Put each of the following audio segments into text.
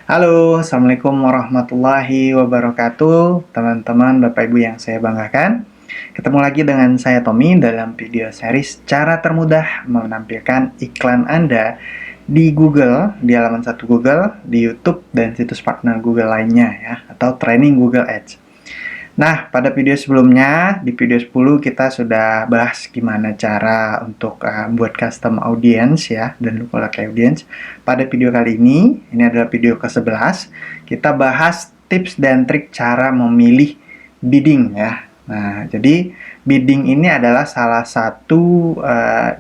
Halo, Assalamualaikum warahmatullahi wabarakatuh, teman-teman Bapak Ibu yang saya banggakan. Ketemu lagi dengan saya Tommy dalam video series cara termudah menampilkan iklan Anda di Google, di halaman satu Google, di YouTube, dan situs partner Google lainnya ya, atau training Google Ads. Nah, pada video sebelumnya, di video 10 kita sudah bahas gimana cara untuk buat custom audience ya, dan lookalike audience. Pada video kali ini adalah video ke-11, kita bahas tips dan trik cara memilih bidding ya. Nah, jadi bidding ini adalah salah satu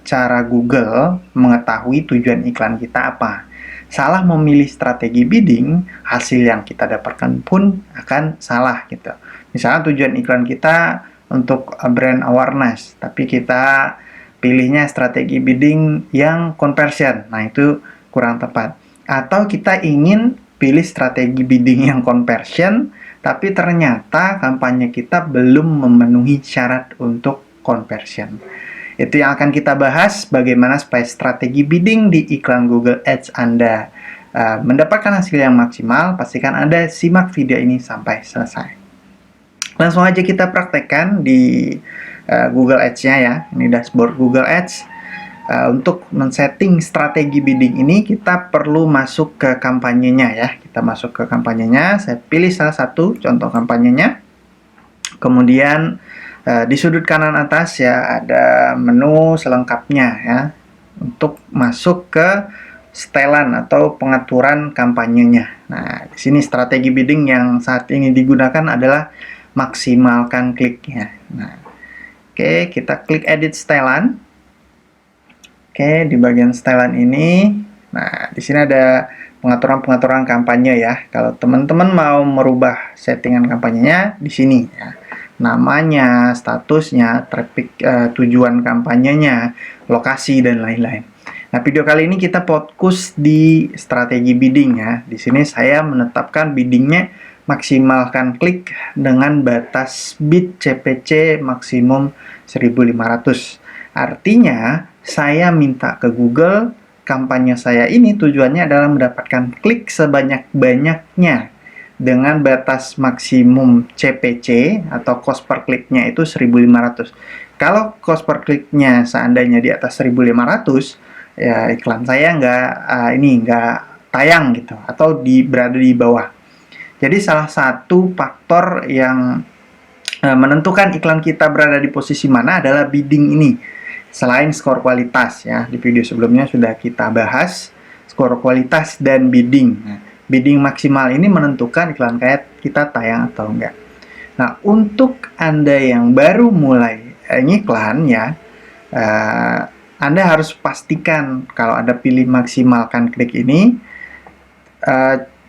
cara Google mengetahui tujuan iklan kita apa. Salah memilih strategi bidding, hasil yang kita dapatkan pun akan salah gitu. Misalnya tujuan iklan kita untuk brand awareness, tapi kita pilihnya strategi bidding yang conversion. Nah, itu kurang tepat. Atau kita ingin pilih strategi bidding yang conversion, tapi ternyata kampanye kita belum memenuhi syarat untuk conversion. Itu yang akan kita bahas, bagaimana supaya strategi bidding di iklan Google Ads Anda mendapatkan hasil yang maksimal. Pastikan Anda simak video ini sampai selesai. Langsung aja kita praktekkan di Google Ads-nya ya. Ini dashboard Google Ads. Untuk men-setting strategi bidding ini, kita perlu masuk ke kampanyenya ya. Kita masuk ke kampanyenya. Saya pilih salah satu contoh kampanyenya. Kemudian di sudut kanan atas ya ada menu selengkapnya ya. Untuk masuk ke setelan atau pengaturan kampanyenya. Nah, di sini strategi bidding yang saat ini digunakan adalah maksimalkan kliknya. Nah, oke, kita klik edit setelan. Oke, di bagian setelan ini, nah di sini ada pengaturan-pengaturan kampanye ya. Kalau teman-teman mau merubah settingan kampanyenya di sini ya. Namanya, statusnya, traffic, tujuan kampanyenya, lokasi dan lain-lain. Nah, video kali ini kita fokus di strategi bidding ya. Di sini saya menetapkan biddingnya maksimalkan klik dengan batas bid CPC maksimum 1.500. Artinya, saya minta ke Google, kampanye saya ini tujuannya adalah mendapatkan klik sebanyak-banyaknya dengan batas maksimum CPC atau cost per kliknya itu 1.500. Kalau cost per kliknya seandainya di atas 1.500, ya iklan saya nggak tayang gitu, atau berada di bawah. Jadi salah satu faktor yang menentukan iklan kita berada di posisi mana adalah bidding ini. Selain skor kualitas ya, di video sebelumnya sudah kita bahas skor kualitas dan bidding. Nah, bidding maksimal ini menentukan iklan kita tayang atau enggak. Nah, untuk Anda yang baru mulai ngiklan ya, Anda harus pastikan kalau Anda pilih maksimalkan klik ini,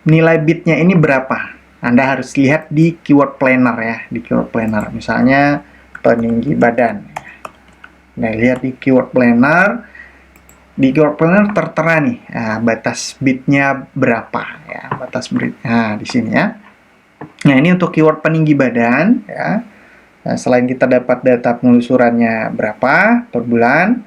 nilai bidnya ini berapa. Anda harus lihat di keyword planner ya, di keyword planner. Misalnya peninggi badan. Nah, lihat di keyword planner. Di keyword planner tertera nih, batas bidnya berapa ya, batas bid. Nah, di sini ya. Nah, ini untuk keyword peninggi badan ya. Nah, selain kita dapat data penelusurannya berapa per bulan,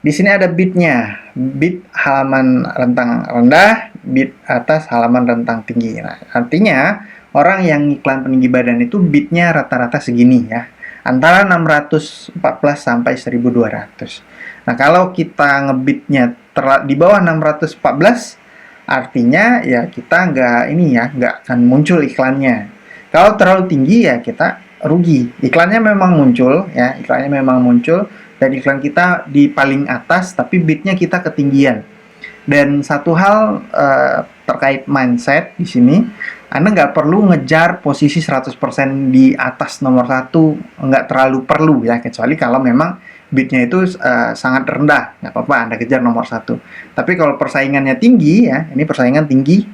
di sini ada bidnya, bid halaman rentang rendah, bid atas halaman rentang tinggi. Nah, artinya orang yang iklan peninggi badan itu bidnya rata-rata segini ya, antara 614 sampai 1200. Nah, kalau kita ngebidnya di bawah 614, artinya ya kita nggak akan muncul iklannya. Kalau terlalu tinggi ya kita rugi. Iklannya memang muncul ya, dan iklan kita di paling atas, tapi bidnya kita ketinggian. Dan satu hal terkait mindset di sini, Anda nggak perlu ngejar posisi 100% di atas nomor 1, nggak terlalu perlu ya, kecuali kalau memang bidnya itu sangat rendah, nggak apa-apa Anda kejar nomor 1. Tapi kalau persaingannya tinggi ya, ini persaingan tinggi,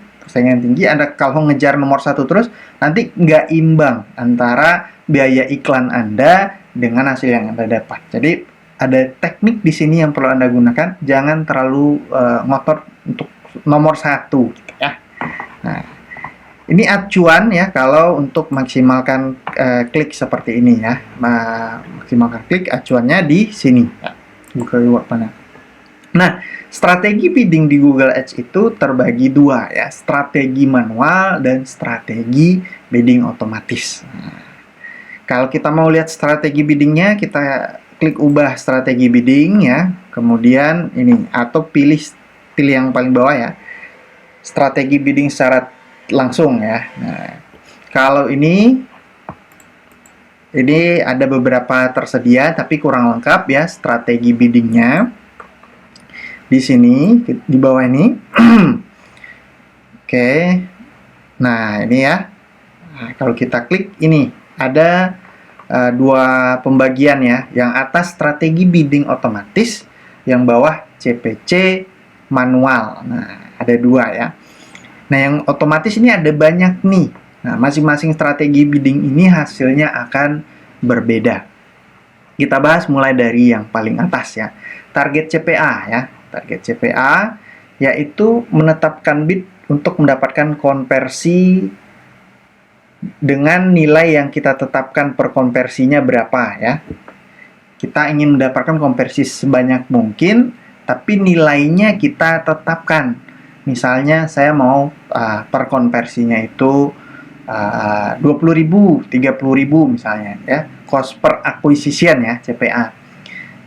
Anda kalau ngejar nomor 1 terus, nanti nggak imbang antara biaya iklan Anda dengan hasil yang Anda dapat. Jadi ada teknik di sini yang perlu Anda gunakan, jangan terlalu ngotot untuk nomor 1 gitu ya. Nah, ini acuan ya kalau untuk maksimalkan klik seperti ini ya. Maksimalkan klik, acuannya di sini ya. Buka keyword mana. Nah, strategi bidding di Google Ads itu terbagi dua ya, strategi manual dan strategi bidding otomatis. Nah, kalau kita mau lihat strategi biddingnya, kita klik ubah strategi bidding ya, kemudian ini atau pilih yang paling bawah ya, strategi bidding secara langsung ya. Nah, kalau ini ada beberapa tersedia tapi kurang lengkap ya strategi biddingnya. Di sini, di bawah ini. Oke. Nah, ini ya. Nah, kalau kita klik ini, ada dua pembagian ya. Yang atas strategi bidding otomatis, yang bawah CPC manual. Nah, ada dua ya. Nah, yang otomatis ini ada banyak nih. Nah, masing-masing strategi bidding ini hasilnya akan berbeda. Kita bahas mulai dari yang paling atas ya. Target CPA ya. Target CPA yaitu menetapkan bid untuk mendapatkan konversi dengan nilai yang kita tetapkan per konversinya berapa ya. Kita ingin mendapatkan konversi sebanyak mungkin, tapi nilainya kita tetapkan. Misalnya saya mau per konversinya itu 20.000, 30.000 misalnya ya. Cost per acquisition ya, CPA.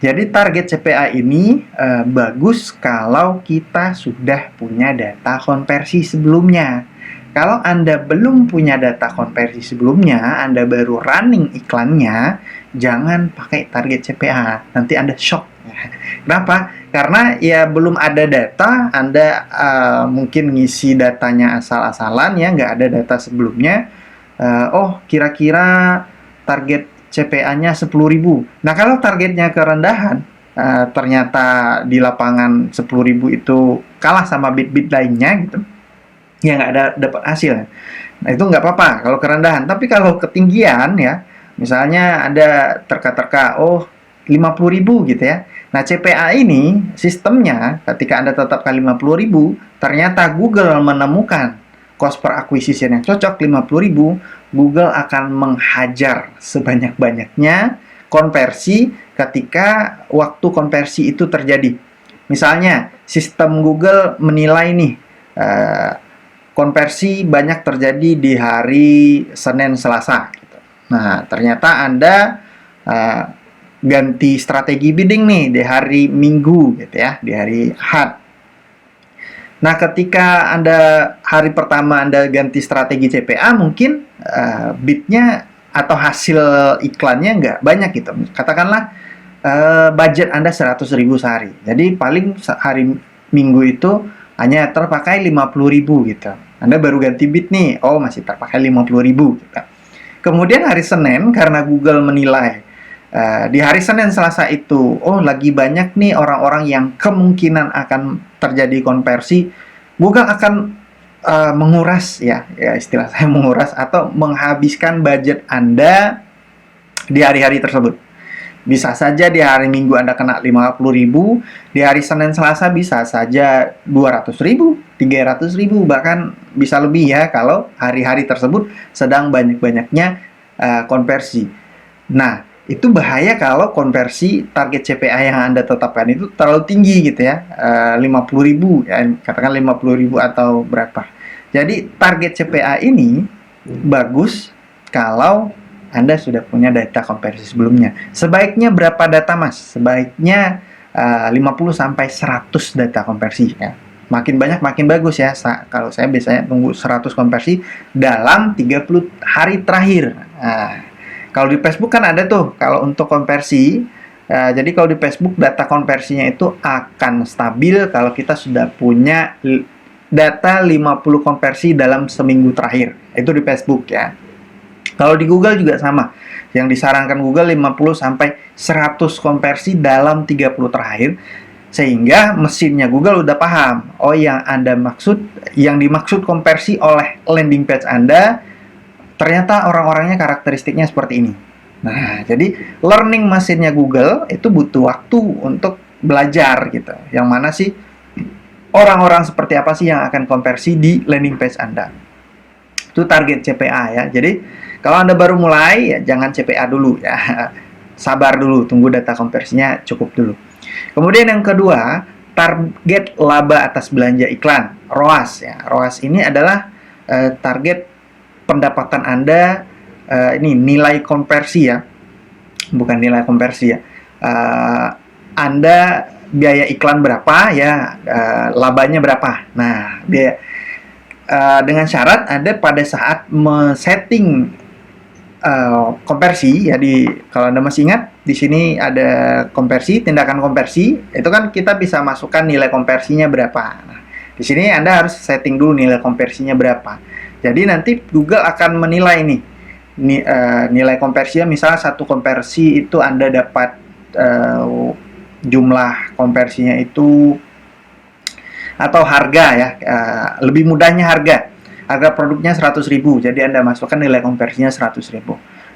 Jadi target CPA ini bagus kalau kita sudah punya data konversi sebelumnya. Kalau Anda belum punya data konversi sebelumnya, Anda baru running iklannya, jangan pakai target CPA. Nanti Anda shock. Kenapa? Karena ya belum ada data, Anda mungkin ngisi datanya asal-asalan ya, nggak ada data sebelumnya. Oh, kira-kira target CPA-nya 10.000. Nah, kalau targetnya kerendahan, ternyata di lapangan 10.000 itu kalah sama bid-bid lainnya gitu, ya nggak ada dapat hasil. Nah, itu nggak apa-apa kalau kerendahan. Tapi kalau ketinggian ya, misalnya ada terka-terka, oh 50.000 gitu ya. Nah, CPA ini sistemnya ketika Anda tetapkan 50.000, ternyata Google menemukan cost per acquisition yang cocok 50.000, Google akan menghajar sebanyak-banyaknya konversi ketika waktu konversi itu terjadi. Misalnya, sistem Google menilai nih, konversi banyak terjadi di hari Senin, Selasa. Gitu. Nah, ternyata Anda ganti strategi bidding nih di hari Minggu, gitu ya, di hari Ahad. Nah, ketika Anda hari pertama Anda ganti strategi CPA, mungkin bidnya atau hasil iklannya nggak banyak gitu. Katakanlah budget Anda 100.000 sehari. Jadi paling hari Minggu itu hanya terpakai 50.000 gitu. Anda baru ganti bid nih, oh masih terpakai 50.000 gitu. Kemudian hari Senin, karena Google menilai di hari Senin Selasa itu, oh lagi banyak nih orang-orang yang kemungkinan akan terjadi konversi, Google akan menguras ya istilah saya menguras atau menghabiskan budget Anda di hari-hari tersebut. Bisa saja di hari Minggu Anda kena 50.000, di hari Senin Selasa bisa saja 200.000, 300.000, bahkan bisa lebih ya kalau hari-hari tersebut sedang banyak-banyaknya konversi. Nah, itu bahaya kalau konversi target CPA yang Anda tetapkan itu terlalu tinggi gitu ya, 50.000 ya, katakan 50.000 atau berapa. Jadi target CPA ini bagus kalau Anda sudah punya data konversi sebelumnya. Sebaiknya berapa data Mas? Sebaiknya 50 sampai 100 data konversi ya. Makin banyak makin bagus ya. Kalau saya biasanya tunggu 100 konversi dalam 30 hari terakhir. Nah, kalau di Facebook kan ada tuh, kalau untuk konversi, jadi kalau di Facebook data konversinya itu akan stabil kalau kita sudah punya data 50 konversi dalam seminggu terakhir. Itu di Facebook ya. Kalau di Google juga sama. Yang disarankan Google 50 sampai 100 konversi dalam 30 terakhir. Sehingga mesinnya Google udah paham, oh yang dimaksud konversi oleh landing page Anda ternyata orang-orangnya karakteristiknya seperti ini. Nah, jadi learning mesinnya Google itu butuh waktu untuk belajar gitu. Yang mana sih orang-orang seperti apa sih yang akan konversi di landing page Anda. Itu target CPA ya. Jadi kalau Anda baru mulai ya jangan CPA dulu ya. Sabar dulu, tunggu data konversinya cukup dulu. Kemudian yang kedua, target laba atas belanja iklan, ROAS ya. ROAS ini adalah target pendapatan Anda, ini nilai konversi ya, bukan nilai konversi ya. Anda biaya iklan berapa ya, labanya berapa. Nah, dengan syarat Anda pada saat men-setting konversi ya, kalau Anda masih ingat di sini ada konversi, tindakan konversi, itu kan kita bisa masukkan nilai konversinya berapa. Nah, di sini Anda harus setting dulu nilai konversinya berapa. Jadi nanti Google akan menilai nih nilai konversinya, misalnya satu konversi itu Anda dapat jumlah konversinya itu, atau harga ya, lebih mudahnya harga produknya 100.000, jadi Anda masukkan nilai konversinya 100.000.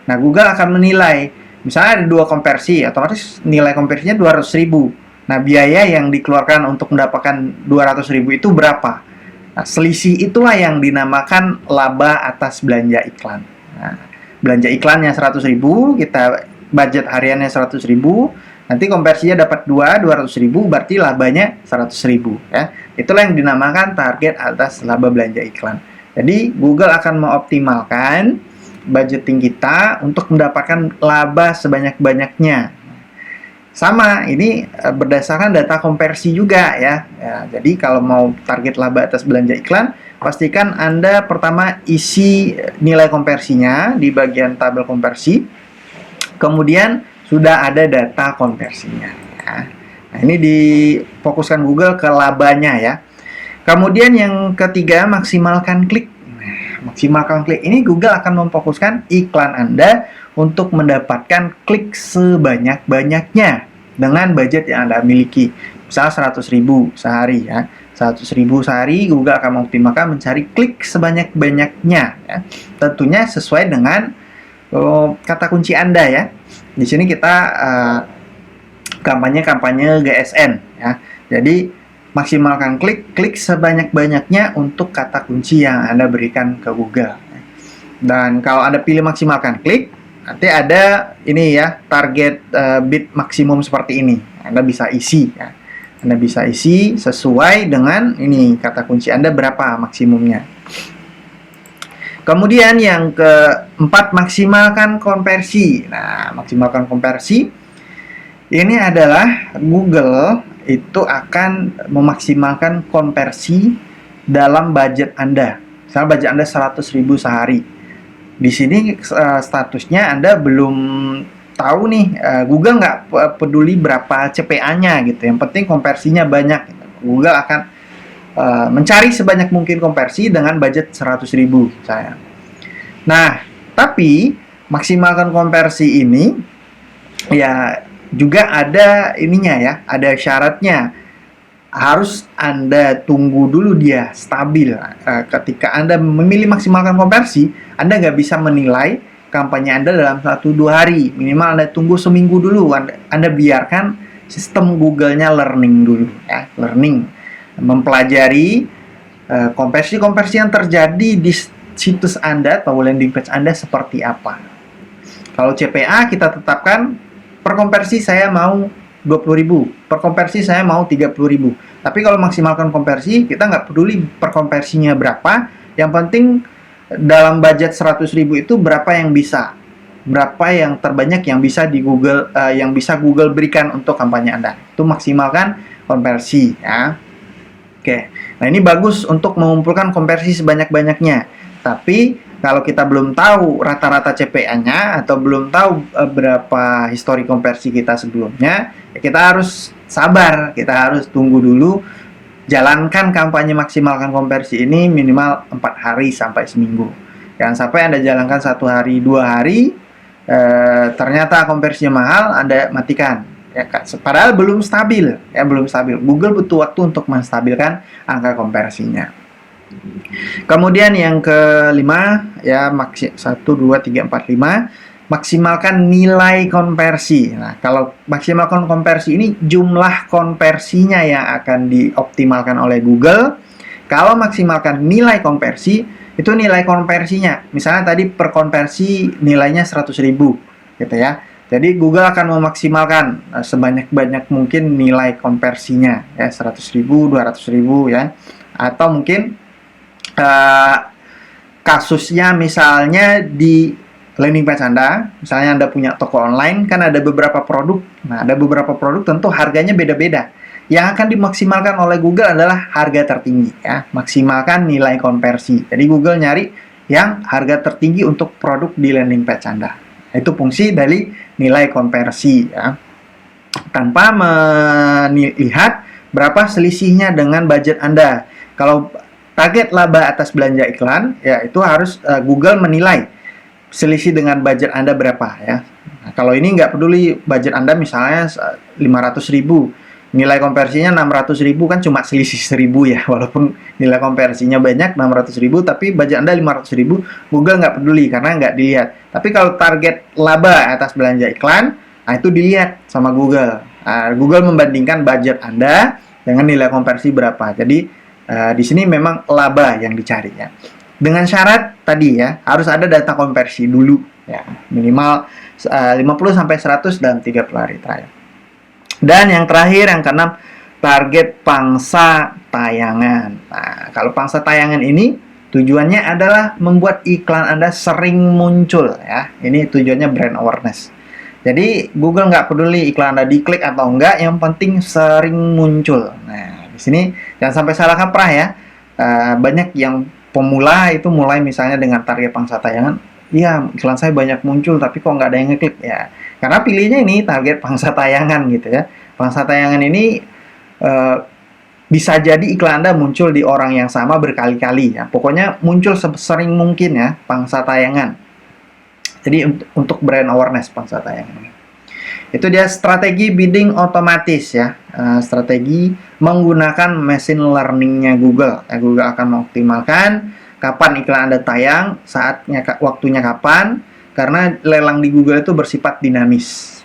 Nah, Google akan menilai, misalnya ada 2 konversi, otomatis nilai konversinya 200.000. Nah, biaya yang dikeluarkan untuk mendapatkan 200.000 itu berapa? Nah, selisih itulah yang dinamakan laba atas belanja iklan. Nah, belanja iklannya 100.000, kita budget hariannya 100.000, nanti konversinya dapat 200.000, berarti labanya 100.000 ya. Itulah yang dinamakan target atas laba belanja iklan. Jadi Google akan mengoptimalkan budgeting kita untuk mendapatkan laba sebanyak-banyaknya. Sama, ini berdasarkan data konversi juga ya. Jadi kalau mau target laba atas belanja iklan, pastikan Anda pertama isi nilai konversinya di bagian tabel konversi. Kemudian sudah ada data konversinya ya. Nah, ini difokuskan Google ke labanya ya. Kemudian yang ketiga, maksimalkan klik. Nah, maksimalkan klik ini Google akan memfokuskan iklan Anda untuk mendapatkan klik sebanyak-banyaknya dengan budget yang Anda miliki. Misalnya 100.000 sehari ya. 100.000 sehari, Google akan mengoptimalkan mencari klik sebanyak-banyaknya ya. Tentunya sesuai dengan kata kunci Anda ya. Di sini kita kampanye GSN ya. Jadi maksimalkan klik sebanyak-banyaknya untuk kata kunci yang Anda berikan ke Google. Dan kalau Anda pilih maksimalkan klik, nanti ada ini ya, target bid maksimum seperti ini. Anda bisa isi ya. Anda bisa isi sesuai dengan ini kata kunci Anda berapa maksimumnya. Kemudian yang keempat, maksimalkan konversi. Nah, maksimalkan konversi ini adalah Google itu akan memaksimalkan konversi dalam budget Anda. Misalnya budget Anda 100.000 sehari. Di sini statusnya Anda belum tahu nih, Google nggak peduli berapa CPA-nya gitu. Yang penting konversinya banyak. Google akan mencari sebanyak mungkin konversi dengan budget 100.000 saya. Nah, tapi maksimalkan konversi ini ya juga ada ininya ya, ada syaratnya. Harus Anda tunggu dulu dia stabil. Ketika Anda memilih maksimalkan konversi, Anda nggak bisa menilai kampanye Anda dalam 1-2 hari. Minimal Anda tunggu seminggu dulu. Anda biarkan sistem Google-nya learning dulu ya, learning, mempelajari konversi-konversi yang terjadi di situs Anda atau landing page Anda seperti apa. Kalau CPA kita tetapkan per konversi saya mau 20.000, per konversi saya mau 30.000. Tapi kalau maksimalkan konversi, kita nggak peduli per konversinya berapa, yang penting dalam budget 100.000 itu berapa yang bisa, berapa yang terbanyak yang bisa di Google, yang bisa Google berikan untuk kampanye Anda. Itu maksimalkan konversi ya. Oke, nah ini bagus untuk mengumpulkan konversi sebanyak-banyaknya. Tapi kalau kita belum tahu rata-rata CPA-nya atau belum tahu berapa histori konversi kita sebelumnya, ya kita harus sabar, kita harus tunggu dulu. Jalankan kampanye maksimalkan konversi ini minimal 4 hari sampai seminggu. Jangan sampai Anda jalankan 1 hari, 2 hari, ternyata konversinya mahal, Anda matikan. Ya, padahal belum stabil, ya belum stabil. Google butuh waktu untuk menstabilkan angka konversinya. Kemudian yang kelima ya, 1, 2, 3, 4, 5, maksimalkan nilai konversi. Nah, kalau maksimalkan konversi ini jumlah konversinya yang akan dioptimalkan oleh Google. Kalau maksimalkan nilai konversi, itu nilai konversinya. Misalnya tadi per konversi nilainya 100.000 gitu ya. Jadi Google akan memaksimalkan sebanyak-banyak mungkin nilai konversinya ya, 100.000, 200.000 ya. Atau mungkin kasusnya misalnya di landing page Anda, misalnya Anda punya toko online, kan ada beberapa produk. Nah, ada beberapa produk tentu harganya beda-beda. Yang akan dimaksimalkan oleh Google adalah harga tertinggi ya, maksimalkan nilai konversi. Jadi Google nyari yang harga tertinggi untuk produk di landing page Anda. Itu fungsi dari nilai konversi ya. Tanpa melihat berapa selisihnya dengan budget Anda. Kalau target laba atas belanja iklan, ya itu harus Google menilai selisih dengan budget Anda berapa ya. Nah, kalau ini nggak peduli budget Anda misalnya 500.000, nilai konversinya 600.000 kan cuma selisih 1.000 ya, walaupun nilai konversinya banyak 600.000 tapi budget Anda 500.000, Google nggak peduli karena nggak dilihat. Tapi kalau target laba atas belanja iklan, nah itu dilihat sama Google. Nah, Google membandingkan budget Anda dengan nilai konversi berapa. Jadi di sini memang laba yang dicari ya. Dengan syarat tadi ya, harus ada data konversi dulu ya, minimal 50 sampai 100 dalam 30 hari terakhir. Dan yang terakhir, yang keenam, target pangsa tayangan. Nah, kalau pangsa tayangan ini tujuannya adalah membuat iklan Anda sering muncul ya. Ini tujuannya brand awareness. Jadi Google nggak peduli iklan Anda diklik atau enggak, yang penting sering muncul. Nah, di sini jangan sampai salah kaprah ya. Banyak yang pemula itu mulai misalnya dengan target pangsa tayangan, iya iklan saya banyak muncul tapi kok nggak ada yang ngeklik ya, karena pilihnya ini target pangsa tayangan gitu ya. Pangsa tayangan ini bisa jadi iklan Anda muncul di orang yang sama berkali-kali ya, pokoknya muncul sesering mungkin ya pangsa tayangan. Jadi untuk brand awareness pangsa tayangan itu dia strategi bidding otomatis ya, strategi menggunakan machine learning-nya Google. Google akan mengoptimalkan kapan iklan Anda tayang, saatnya, waktunya kapan, karena lelang di Google itu bersifat dinamis.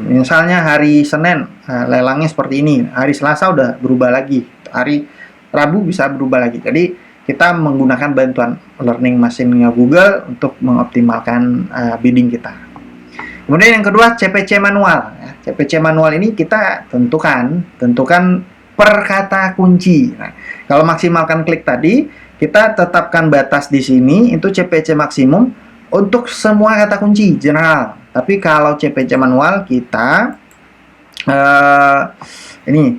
Misalnya hari Senin lelangnya seperti ini, hari Selasa udah berubah lagi, hari Rabu bisa berubah lagi. Jadi kita menggunakan bantuan learning machine-nya Google untuk mengoptimalkan bidding kita. Kemudian yang kedua, CPC manual. CPC manual ini kita tentukan per kata kunci. Nah, kalau maksimalkan klik tadi, kita tetapkan batas di sini, itu CPC maksimum untuk semua kata kunci general. Tapi kalau CPC manual kita ini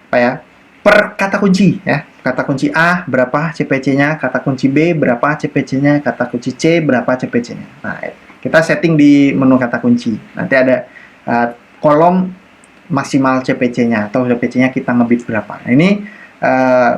apa ya? Per kata kunci ya. Kata kunci A berapa CPC-nya, kata kunci B berapa CPC-nya, kata kunci C berapa CPC-nya. Nah, kita setting di menu kata kunci. Nanti ada kolom maksimal CPC-nya atau CPC-nya kita ngebid berapa. Nah, ini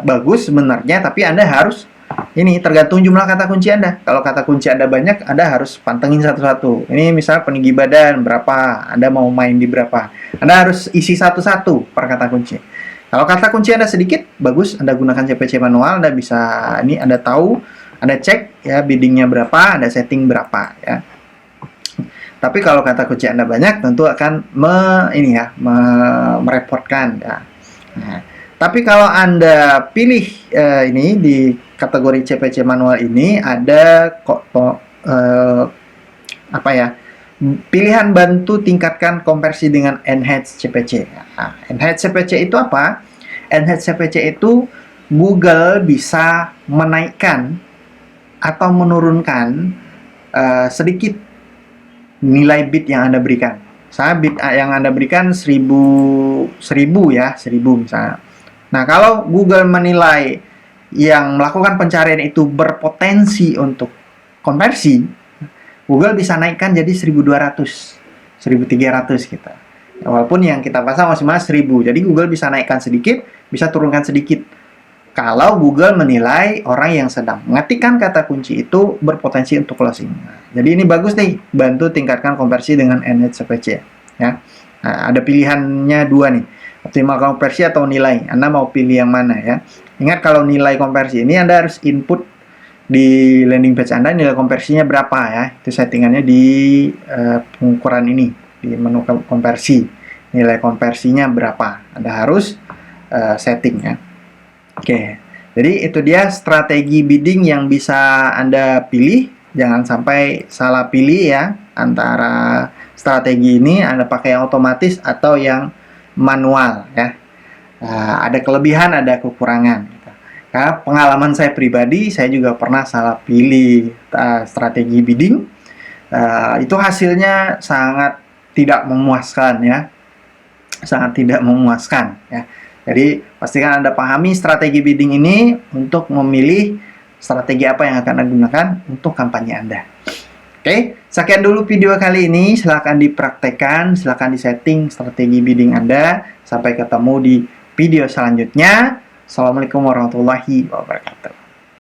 bagus sebenarnya, tapi Anda harus ini tergantung jumlah kata kunci Anda. Kalau kata kunci Anda banyak, Anda harus pantengin satu-satu. Ini misalnya peninggi badan berapa, Anda mau main di berapa. Anda harus isi satu-satu per kata kunci. Kalau kata kunci Anda sedikit, bagus Anda gunakan CPC manual. Kita bisa ini Anda tahu, Anda cek ya biddingnya berapa, Anda setting berapa ya. Tapi kalau kata kunci Anda banyak, tentu akan merepotkan ya. Nah, tapi kalau Anda pilih ini di kategori CPC manual ini ada pilihan bantu tingkatkan konversi dengan Enhanced CPC. Nah, Enhanced CPC itu apa? Enhanced CPC itu Google bisa menaikkan atau menurunkan sedikit nilai bid yang Anda berikan. Saya bid yang Anda berikan 1000 misalnya. Nah, kalau Google menilai yang melakukan pencarian itu berpotensi untuk konversi, Google bisa naikkan jadi 1.200, 1.300 kita. Ya, walaupun yang kita pasang maksimal 1.000. Jadi Google bisa naikkan sedikit, bisa turunkan sedikit. Kalau Google menilai orang yang sedang mengetikkan kata kunci itu berpotensi untuk closing. Nah, jadi ini bagus nih, bantu tingkatkan konversi dengan Enhanced CPC. Ya. Nah, ada pilihannya dua nih, optimal konversi atau nilai. Anda mau pilih yang mana ya? Ingat kalau nilai konversi ini Anda harus input di landing page Anda nilai konversinya berapa ya. Itu settingannya di pengukuran ini, di menu konversi. Nilai konversinya berapa? Anda harus setting ya. Oke, jadi itu dia strategi bidding yang bisa Anda pilih. Jangan sampai salah pilih ya antara strategi ini Anda pakai yang otomatis atau yang manual ya. Ada kelebihan, ada kekurangan gitu. Karena pengalaman saya pribadi, saya juga pernah salah pilih strategi bidding. Itu hasilnya sangat tidak memuaskan ya. Sangat tidak memuaskan ya. Jadi pastikan Anda pahami strategi bidding ini untuk memilih strategi apa yang akan Anda gunakan untuk kampanye Anda. Oke, sekian dulu video kali ini. Silahkan dipraktekkan, silahkan disetting strategi bidding Anda. Sampai ketemu di video selanjutnya. Assalamualaikum warahmatullahi wabarakatuh.